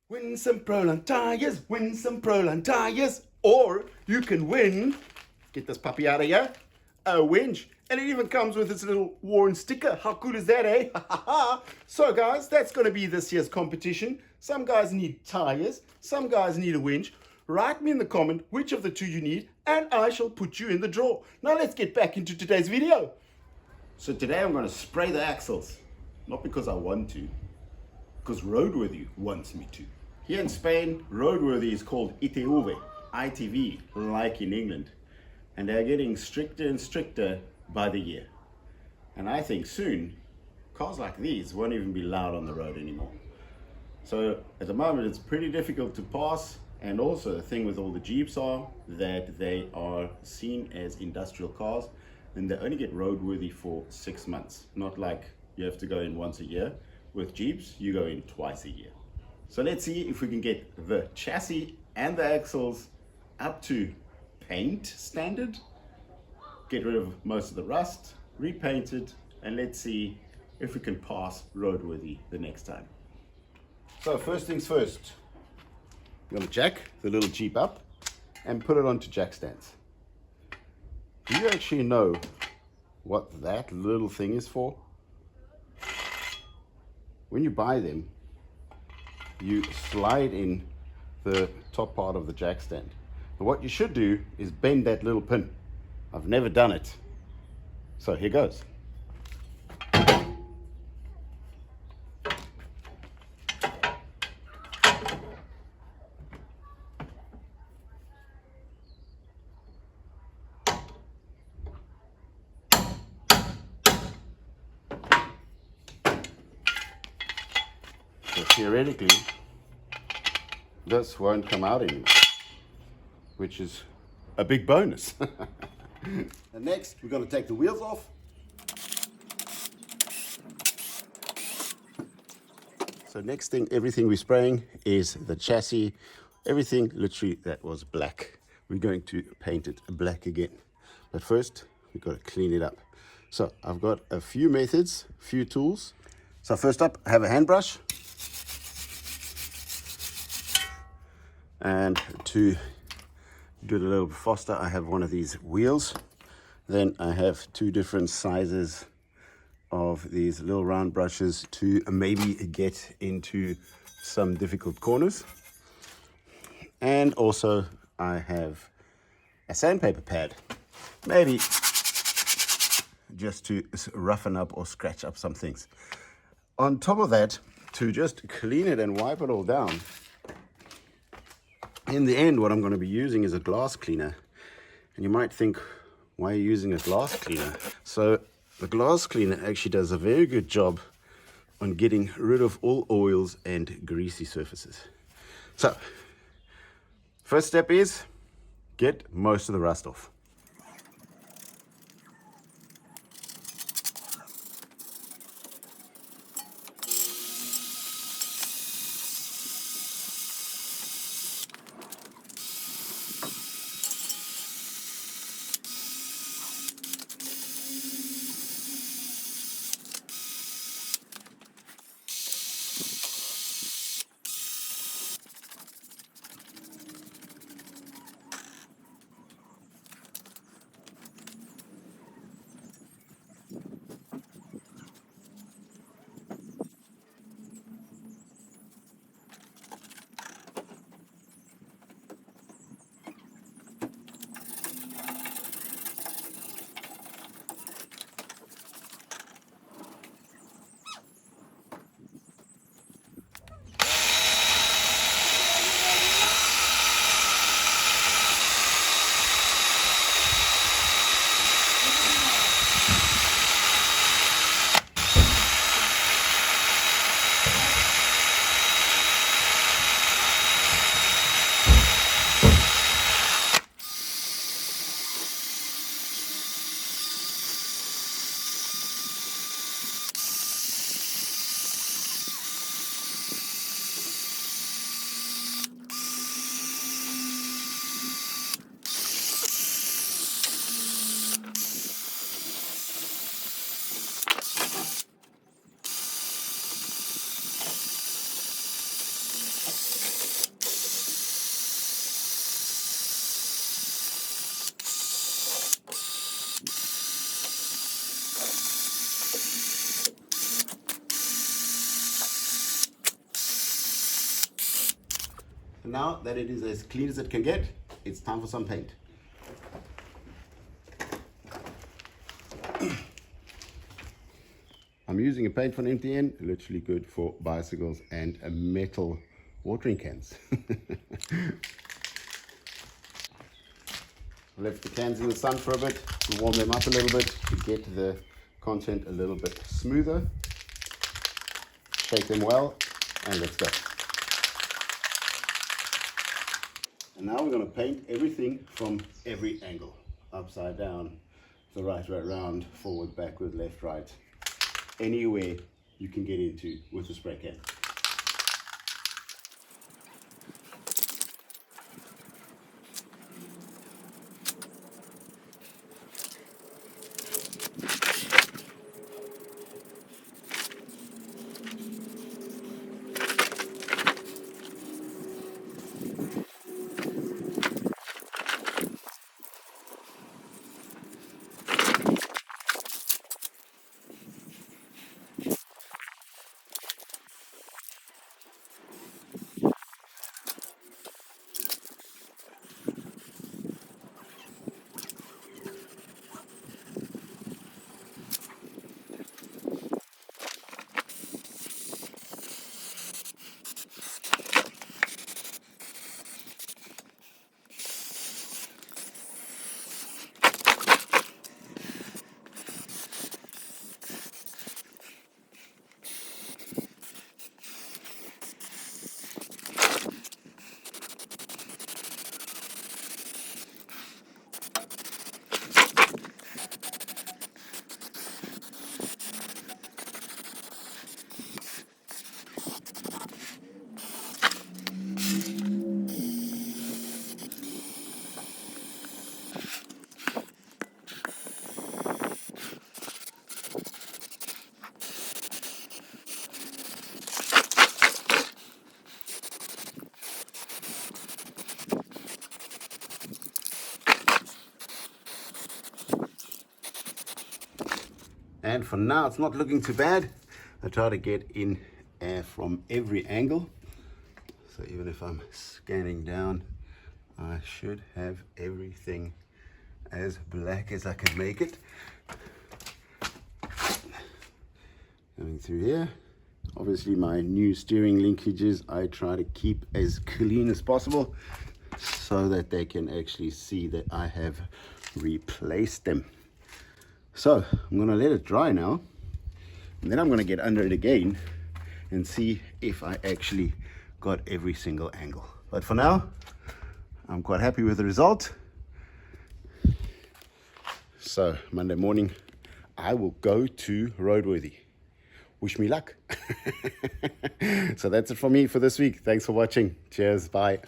Win some Proline tyres, win some Proline tyres, or you can win, get this puppy out of here, a Winch. And it even comes with its little worn sticker. How cool is that, eh? So guys, that's going to be this year's competition. Some guys need tyres, some guys need a Winch. Write me in the comment which of the two you need, and I shall put you in the draw. Now let's get back into today's video. So today I'm going to spray the axles. Not because I want to, because Roadworthy wants me to. Here in Spain, roadworthy is called ITV, like in England. And they're getting stricter and stricter by the year. And I think soon, cars like these won't even be allowed on the road anymore. So at the moment, it's pretty difficult to pass. And also the thing with all the Jeeps are that they are seen as industrial cars, and they only get roadworthy for 6 months. Not like you have to go in once a year. With Jeeps, you go in twice a year. So let's see if we can get the chassis and the axles up to paint standard, get rid of most of the rust, repaint it, and let's see if we can pass roadworthy the next time. So first things first, you're going to jack the little Jeep up and put it onto jack stands. Do you actually know what that little thing is for? When you buy them, you slide in the top part of the jack stand. And what you should do is bend that little pin. I've never done it. So here goes. So theoretically, this won't come out anymore, which is a big bonus. And next, we're going to take the wheels off. So next thing, everything we're spraying is the chassis. Everything literally that was black. We're going to paint it black again. But first, we've got to clean it up. So I've got a few methods, a few tools. So first up, I have a hand brush. And to do it a little bit faster, I have one of these wheels. Then I have two different sizes of these little round brushes to maybe get into some difficult corners. And also I have a sandpaper pad, maybe just to roughen up or scratch up some things. On top of that, to just clean it and wipe it all down, in the end, what I'm going to be using is a glass cleaner. And you might think, why are you using a glass cleaner? So the glass cleaner actually does a very good job on getting rid of all oils and greasy surfaces. So first step is get most of the rust off. And now that it is as clean as it can get, it's time for some paint. I'm using a paint from MTN, literally good for bicycles and metal watering cans. I've left the cans in the sun for a bit to warm them up a little bit to get the content a little bit smoother. Shake them well, and let's go. And now we're going to paint everything from every angle. Upside down, the right way around, forward, backward, left, right. Anywhere you can get into with a spray can. And for now, it's not looking too bad. I try to get in from every angle. So even if I'm scanning down, I should have everything as black as I can make it. Coming through here. Obviously my new steering linkages, I try to keep as clean as possible so that they can actually see that I have replaced them. So I'm going to let it dry now, and then I'm going to get under it again and see if I actually got every single angle. But for now, I'm quite happy with the result. So Monday morning, I will go to Roadworthy. Wish me luck. So that's it for me for this week. Thanks for watching. Cheers. Bye.